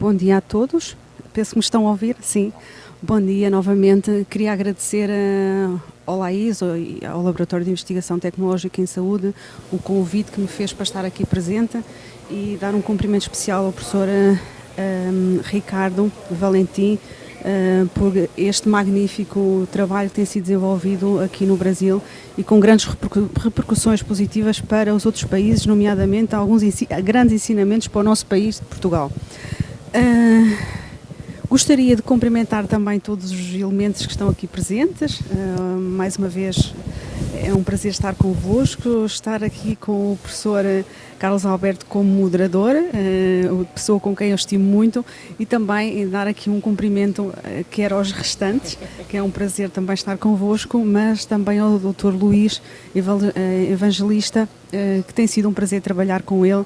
Bom dia a todos. Penso que me estão a ouvir. Sim. Bom dia novamente. Queria agradecer ao LAIS e ao Laboratório de Investigação Tecnológica em Saúde o convite que me fez para estar aqui presente e dar um cumprimento especial ao professor Ricardo Valentim por este magnífico trabalho que tem sido desenvolvido aqui no Brasil e com grandes repercussões positivas para os outros países, nomeadamente alguns grandes ensinamentos para o nosso país de Portugal. Gostaria de cumprimentar também todos os elementos que estão aqui presentes. Mais uma vez é um prazer estar convosco, estar aqui com o professor Carlos Alberto como moderador, pessoa com quem eu estimo muito, e também dar aqui um cumprimento quer aos restantes, que é um prazer também estar convosco, mas também ao Dr. Luís Evangelista, que tem sido um prazer trabalhar com ele,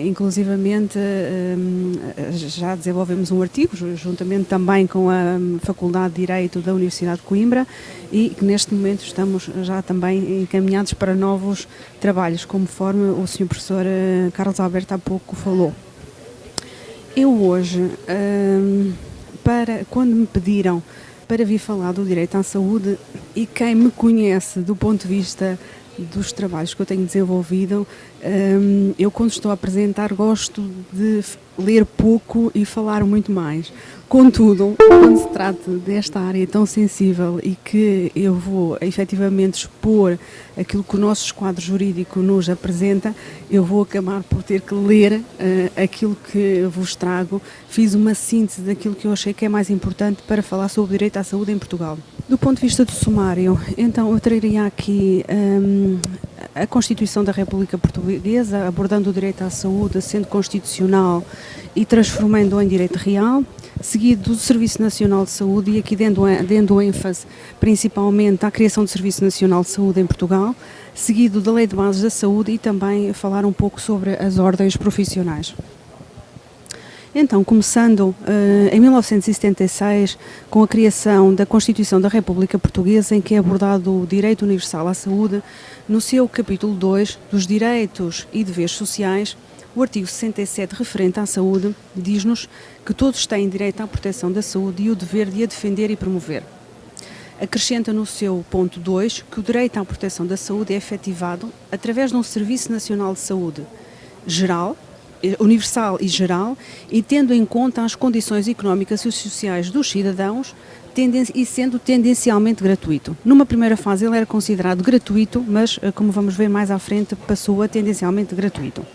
inclusivamente já desenvolvemos um artigo, juntamente também com a Faculdade de Direito da Universidade de Coimbra, e que neste momento estamos já também encaminhados para novos trabalhos, conforme o Sr. Professor Carlos Alberto há pouco falou. Eu hoje, quando me pediram para vir falar do direito à saúde, e quem me conhece do ponto de vista dos trabalhos que eu tenho desenvolvido, eu quando estou a apresentar gosto de ler pouco e falar muito mais. Contudo, quando se trata desta área tão sensível e que eu vou efetivamente expor aquilo que o nosso esquadro jurídico nos apresenta, eu vou acabar por ter que ler aquilo que vos trago. Fiz uma síntese daquilo que eu achei que é mais importante para falar sobre o direito à saúde em Portugal. Do ponto de vista do sumário, então eu traria aqui a Constituição da República Portuguesa, abordando o direito à saúde, sendo constitucional e transformando-o em direito real, seguido do Serviço Nacional de Saúde, e aqui dando ênfase principalmente à criação do Serviço Nacional de Saúde em Portugal, seguido da Lei de Bases da Saúde e também falar um pouco sobre as ordens profissionais. Então, começando em 1976, com a criação da Constituição da República Portuguesa, em que é abordado o direito universal à saúde, no seu capítulo 2, dos direitos e deveres sociais, o artigo 67, referente à saúde, diz-nos que todos têm direito à proteção da saúde e o dever de a defender e promover. Acrescenta no seu ponto 2 que o direito à proteção da saúde é efetivado através de um Serviço Nacional de Saúde geral, universal e geral, e tendo em conta as condições económicas e sociais dos cidadãos, e sendo tendencialmente gratuito. Numa primeira fase ele era considerado gratuito, mas, como vamos ver mais à frente, passou a tendencialmente gratuito.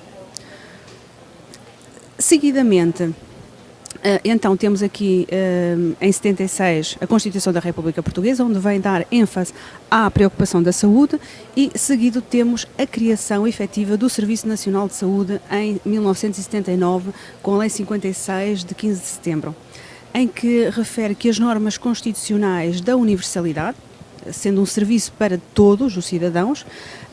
Seguidamente, então temos aqui em 76 a Constituição da República Portuguesa, onde vem dar ênfase à preocupação da saúde, e seguido temos a criação efetiva do Serviço Nacional de Saúde em 1979, com a Lei 56 de 15 de setembro, em que refere que as normas constitucionais da universalidade, sendo um serviço para todos os cidadãos,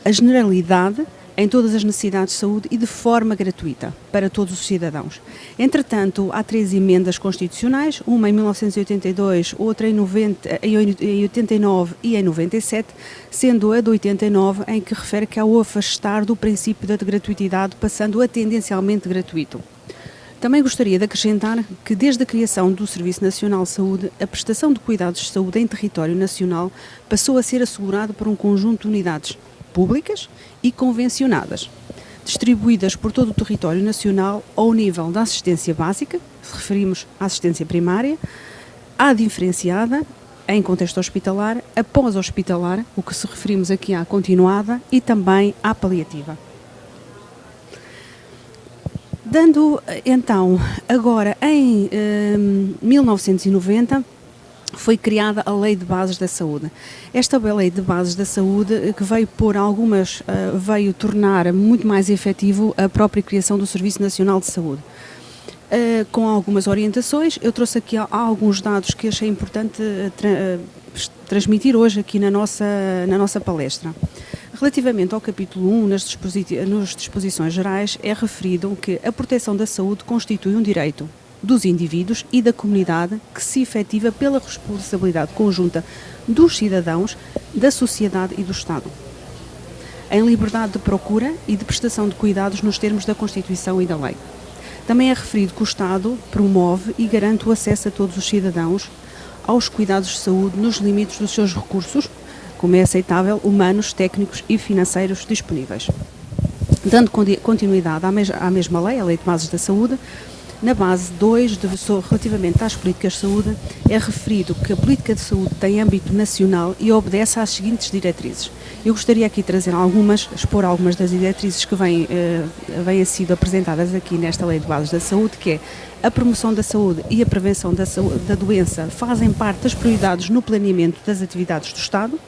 a generalidade em todas as necessidades de saúde e de forma gratuita para todos os cidadãos. Entretanto, há 3 emendas constitucionais, uma em 1982, outra em 89 e em 97, sendo a de 89 em que refere que há o afastar do princípio da gratuitidade, passando a tendencialmente gratuito. Também gostaria de acrescentar que desde a criação do Serviço Nacional de Saúde, a prestação de cuidados de saúde em território nacional passou a ser assegurada por um conjunto de unidades públicas e convencionadas, distribuídas por todo o território nacional ao nível da assistência básica, se referimos à assistência primária, à diferenciada, em contexto hospitalar, a pós-hospitalar, o que se referimos aqui à continuada, e também à paliativa. Dando, então, agora em 1990, foi criada a Lei de Bases da Saúde. Esta Lei de Bases da Saúde que veio tornar muito mais efetivo a própria criação do Serviço Nacional de Saúde. Com algumas orientações, eu trouxe aqui alguns dados que achei importante transmitir hoje aqui na nossa palestra. Relativamente ao capítulo 1, nas disposições gerais, é referido que a proteção da saúde constitui um direito dos indivíduos e da comunidade que se efetiva pela responsabilidade conjunta dos cidadãos, da sociedade e do Estado, em liberdade de procura e de prestação de cuidados nos termos da Constituição e da lei. Também é referido que o Estado promove e garante o acesso a todos os cidadãos aos cuidados de saúde nos limites dos seus recursos, como é aceitável, humanos, técnicos e financeiros disponíveis. Dando continuidade à mesma lei, a Lei de Bases da Saúde, na base 2, relativamente às políticas de saúde, é referido que a política de saúde tem âmbito nacional e obedece às seguintes diretrizes. Eu gostaria aqui de trazer expor algumas das diretrizes que vêm sido apresentadas aqui nesta Lei de Bases da Saúde, que é a promoção da saúde e a prevenção da doença fazem parte das prioridades no planeamento das atividades do Estado.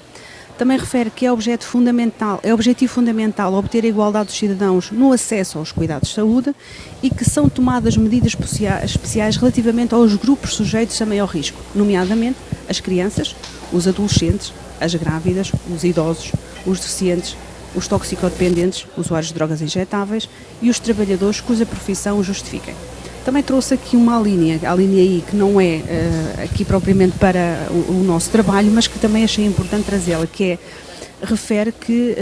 Também refere que é objetivo fundamental obter a igualdade dos cidadãos no acesso aos cuidados de saúde e que são tomadas medidas especiais relativamente aos grupos sujeitos a maior risco, nomeadamente as crianças, os adolescentes, as grávidas, os idosos, os deficientes, os toxicodependentes, usuários de drogas injetáveis e os trabalhadores cuja profissão o justifiquem. Também trouxe aqui a linha I, que não é aqui propriamente para o nosso trabalho, mas que também achei importante trazê-la, que refere que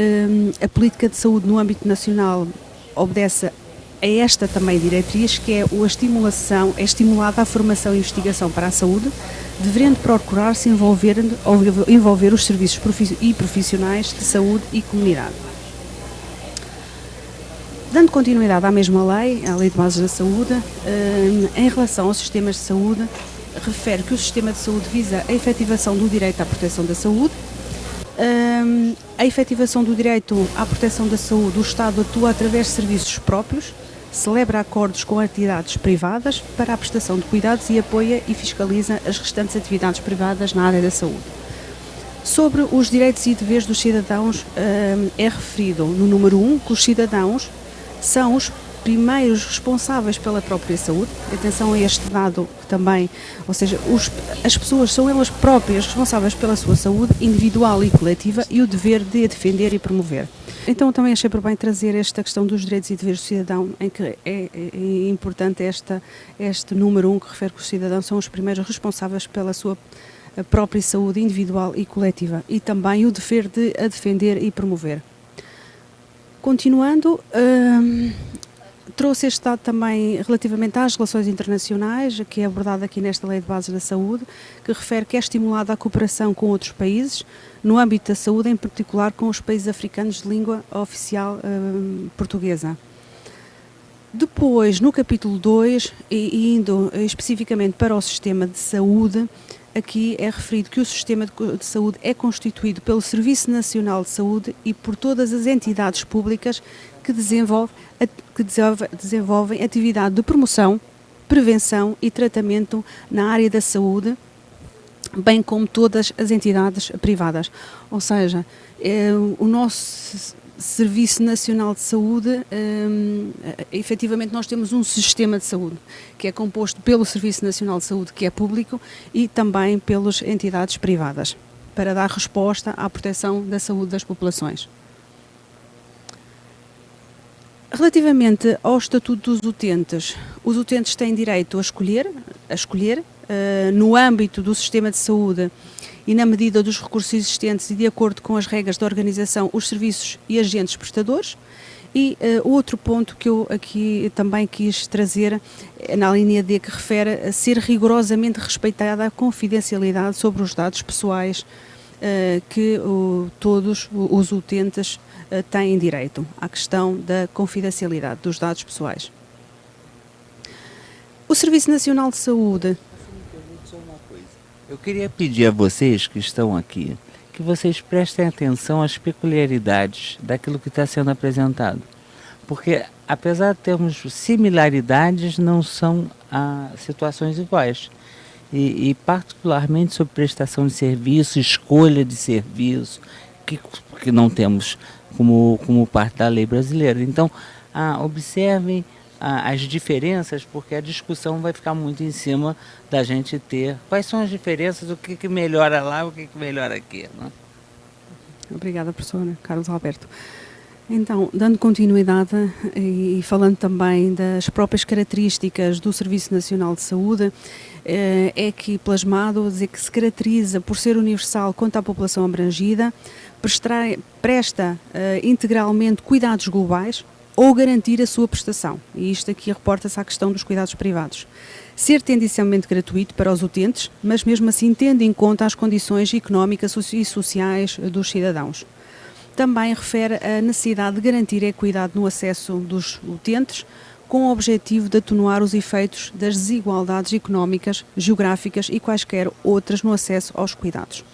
a política de saúde no âmbito nacional obedece a esta também diretriz, que é é estimulada a formação e investigação para a saúde, devendo procurar-se envolver os serviços e profissionais de saúde e comunidade. Dando continuidade à mesma lei, à Lei de Bases da Saúde, em relação aos sistemas de saúde, refere que o sistema de saúde visa a efetivação do direito à proteção da saúde. A efetivação do direito à proteção da saúde, o Estado atua através de serviços próprios, celebra acordos com entidades privadas para a prestação de cuidados e apoia e fiscaliza as restantes atividades privadas na área da saúde. Sobre os direitos e deveres dos cidadãos, é referido no número 1 que os cidadãos são os primeiros responsáveis pela própria saúde. Atenção a este dado também, ou seja, as pessoas são elas próprias responsáveis pela sua saúde individual e coletiva e o dever de a defender e promover. Então também achei por bem trazer esta questão dos direitos e deveres do cidadão, em que é importante este número 1 que refere que os cidadãos são os primeiros responsáveis pela sua própria saúde individual e coletiva e também o dever de a defender e promover. Continuando, trouxe este dado também relativamente às relações internacionais, que é abordado aqui nesta Lei de Bases da Saúde, que refere que é estimulada a cooperação com outros países, no âmbito da saúde, em particular com os países africanos de língua oficial portuguesa. Depois, no capítulo 2, e indo especificamente para o sistema de saúde, aqui é referido que o sistema de saúde é constituído pelo Serviço Nacional de Saúde e por todas as entidades públicas que desenvolvem atividade de promoção, prevenção e tratamento na área da saúde, bem como todas as entidades privadas. Ou seja, o nosso Serviço Nacional de Saúde, efetivamente nós temos um sistema de saúde que é composto pelo Serviço Nacional de Saúde, que é público, e também pelas entidades privadas, para dar resposta à proteção da saúde das populações. Relativamente ao Estatuto dos Utentes, os utentes têm direito a escolher no âmbito do sistema de saúde e na medida dos recursos existentes e de acordo com as regras da organização, os serviços e agentes prestadores. E outro ponto que eu aqui também quis trazer, na linha D, que refere a ser rigorosamente respeitada a confidencialidade sobre os dados pessoais que todos os utentes têm direito, à questão da confidencialidade dos dados pessoais. O Serviço Nacional de Saúde... Eu queria pedir a vocês que estão aqui, que vocês prestem atenção às peculiaridades daquilo que está sendo apresentado. Porque, apesar de termos similaridades, não são situações iguais. E particularmente sobre prestação de serviço, escolha de serviço, que não temos como parte da lei brasileira. Então, observem as diferenças, porque a discussão vai ficar muito em cima da gente ter quais são as diferenças, o que melhora lá, o que melhora aqui, né? Obrigada, professora Carlos Alberto. Então, dando continuidade e falando também das próprias características do Serviço Nacional de Saúde, é aqui plasmado a dizer que se caracteriza por ser universal quanto à população abrangida, presta integralmente cuidados globais, ou garantir a sua prestação. E isto aqui reporta-se à questão dos cuidados privados. Ser tendencialmente gratuito para os utentes, mas mesmo assim tendo em conta as condições económicas e sociais dos cidadãos. Também refere a necessidade de garantir a equidade no acesso dos utentes, com o objetivo de atenuar os efeitos das desigualdades económicas, geográficas e quaisquer outras no acesso aos cuidados.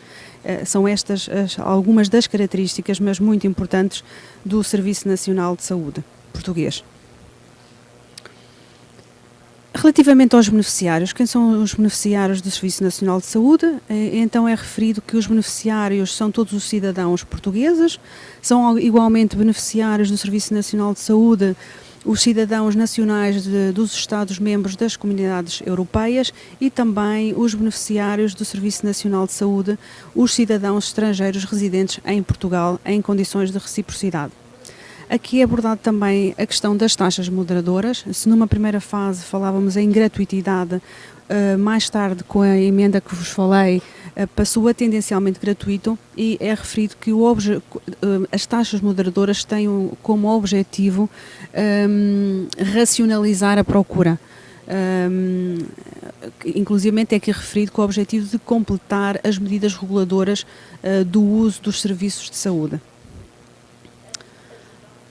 São estas algumas das características, mas muito importantes, do Serviço Nacional de Saúde português. Relativamente aos beneficiários, quem são os beneficiários do Serviço Nacional de Saúde? Então é referido que os beneficiários são todos os cidadãos portugueses, são igualmente beneficiários do Serviço Nacional de Saúde os cidadãos nacionais dos Estados-membros das Comunidades Europeias e também os beneficiários do Serviço Nacional de Saúde, os cidadãos estrangeiros residentes em Portugal em condições de reciprocidade. Aqui é abordado também a questão das taxas moderadoras. Se numa primeira fase falávamos em gratuitidade, mais tarde, com a emenda que vos falei, passou a tendencialmente gratuito e é referido que as taxas moderadoras têm como objetivo racionalizar a procura. Inclusive é aqui referido com o objetivo de completar as medidas reguladoras do uso dos serviços de saúde.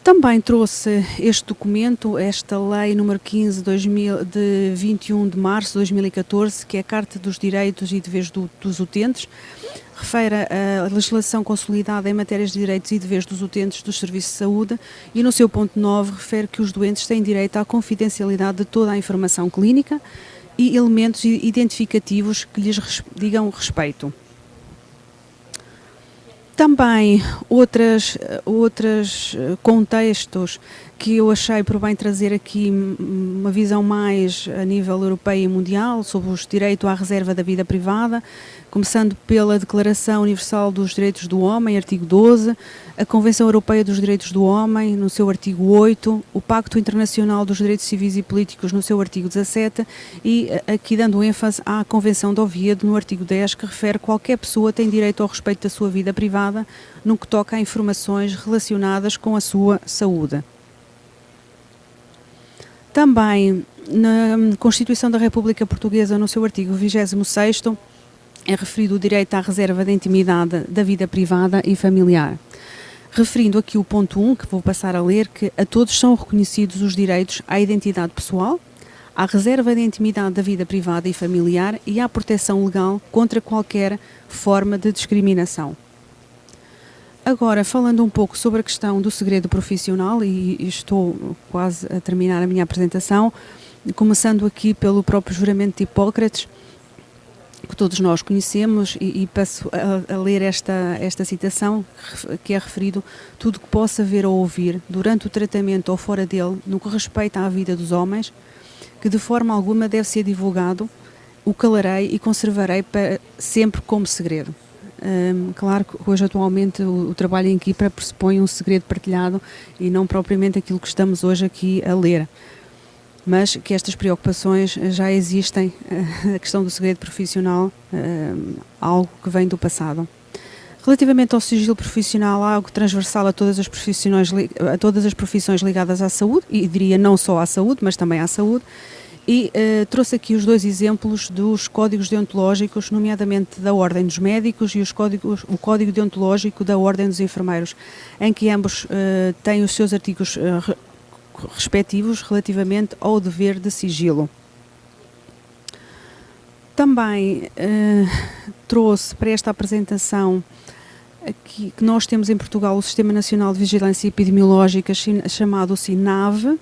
Também trouxe este documento, esta lei número 15 de 21 de março de 2014, que é a Carta dos Direitos e Deveres dos Utentes, refere a legislação consolidada em matérias de direitos e deveres dos utentes dos serviços de saúde e no seu ponto 9 refere que os doentes têm direito à confidencialidade de toda a informação clínica e elementos identificativos que lhes digam respeito. Também outros contextos que eu achei por bem trazer aqui uma visão mais a nível europeu e mundial sobre o direito à reserva da vida privada, começando pela Declaração Universal dos Direitos do Homem, artigo 12, a Convenção Europeia dos Direitos do Homem, no seu artigo 8, o Pacto Internacional dos Direitos Civis e Políticos, no seu artigo 17, e aqui dando ênfase à Convenção de Oviedo, no artigo 10, que refere que qualquer pessoa tem direito ao respeito da sua vida privada, no que toca a informações relacionadas com a sua saúde. Também, na Constituição da República Portuguesa, no seu artigo 26º, é referido o direito à reserva da intimidade da vida privada e familiar. Referindo aqui o ponto 1, que vou passar a ler, que a todos são reconhecidos os direitos à identidade pessoal, à reserva da intimidade da vida privada e familiar e à proteção legal contra qualquer forma de discriminação. Agora, falando um pouco sobre a questão do segredo profissional, e estou quase a terminar a minha apresentação, começando aqui pelo próprio juramento de Hipócrates, que todos nós conhecemos, e passo a ler esta citação, que é referido: tudo que possa ver ou ouvir, durante o tratamento ou fora dele, no que respeita à vida dos homens, que de forma alguma deve ser divulgado, o calarei e conservarei para sempre como segredo. Claro que hoje atualmente o trabalho em equipa pressupõe um segredo partilhado e não propriamente aquilo que estamos hoje aqui a ler, mas que estas preocupações já existem, a questão do segredo profissional, algo que vem do passado. Relativamente ao sigilo profissional, algo transversal a todas as profissões ligadas à saúde, e diria não só à saúde, mas também à saúde, e trouxe aqui os dois exemplos dos códigos deontológicos, nomeadamente da Ordem dos Médicos e o Código Deontológico da Ordem dos Enfermeiros, em que ambos têm os seus artigos respectivos relativamente ao dever de sigilo. Também trouxe para esta apresentação aqui, que nós temos em Portugal o Sistema Nacional de Vigilância Epidemiológica, chamado SINAV.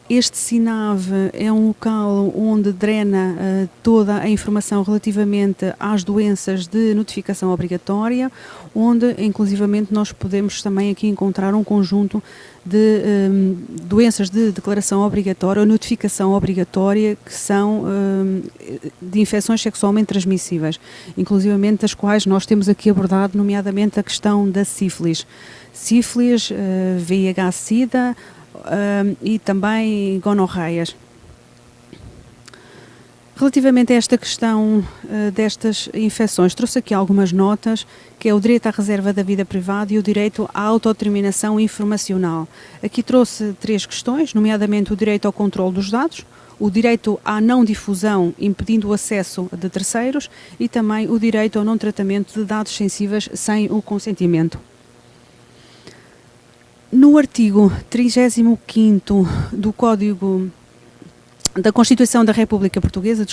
Este SINAV é um local onde drena toda a informação relativamente às doenças de notificação obrigatória, onde inclusivamente nós podemos também aqui encontrar um conjunto de doenças de declaração obrigatória ou notificação obrigatória, que são de infecções sexualmente transmissíveis, inclusivamente as quais nós temos aqui abordado, nomeadamente a questão da sífilis, VIH-Sida, e também gonorreias. Relativamente a esta questão destas infecções, trouxe aqui algumas notas, que é o direito à reserva da vida privada e o direito à autodeterminação informacional. Aqui trouxe 3 questões, nomeadamente o direito ao controle dos dados, o direito à não difusão, impedindo o acesso de terceiros, e também o direito ao não tratamento de dados sensíveis sem o consentimento. No artigo 35º do Código da Constituição da República Portuguesa,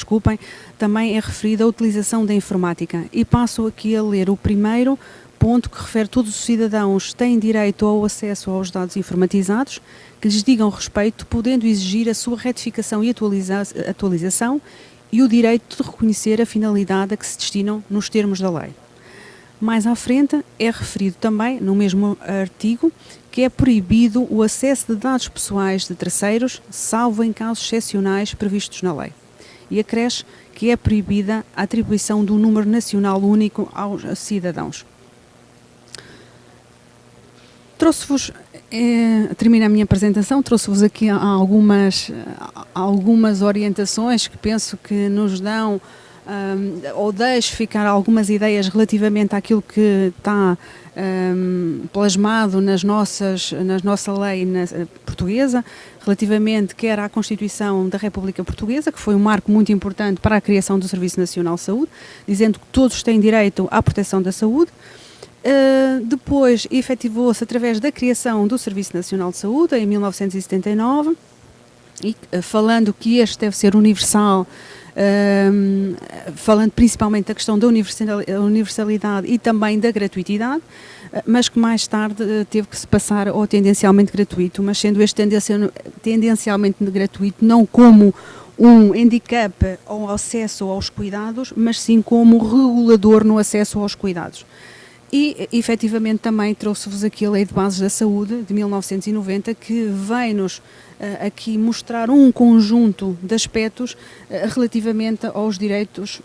também é referida a utilização da informática. E passo aqui a ler o primeiro ponto, que refere: todos os cidadãos têm direito ao acesso aos dados informatizados que lhes digam respeito, podendo exigir a sua retificação e atualização, e o direito de reconhecer a finalidade a que se destinam nos termos da lei. Mais à frente é referido também, no mesmo artigo, que é proibido o acesso de dados pessoais de terceiros, salvo em casos excepcionais previstos na lei. E acresce que é proibida a atribuição do número nacional único aos cidadãos. Trouxe-vos, termino a minha apresentação, trouxe-vos aqui algumas orientações que penso que nos dão ou deixo ficar algumas ideias relativamente àquilo que está plasmado na nossa lei portuguesa, relativamente quer à Constituição da República Portuguesa, que foi um marco muito importante para a criação do Serviço Nacional de Saúde, dizendo que todos têm direito à proteção da saúde. Depois efetivou-se através da criação do Serviço Nacional de Saúde em 1979, e falando que este deve ser universal, falando principalmente da questão da universalidade e também da gratuitidade, mas que mais tarde teve que se passar ao tendencialmente gratuito, mas sendo este tendencialmente gratuito não como um handicap ao acesso aos cuidados, mas sim como regulador no acesso aos cuidados. E, efetivamente, também trouxe-vos aqui a Lei de Bases da Saúde, de 1990, que vem-nos aqui mostrar um conjunto de aspectos relativamente aos direitos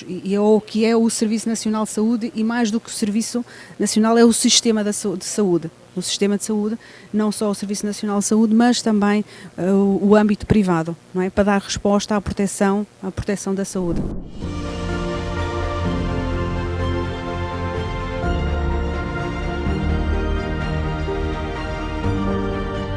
e ao que é o Serviço Nacional de Saúde, e mais do que o Serviço Nacional é o sistema de saúde. O sistema de saúde, não só o Serviço Nacional de Saúde, mas também o âmbito privado, não é? Para dar resposta à proteção da saúde.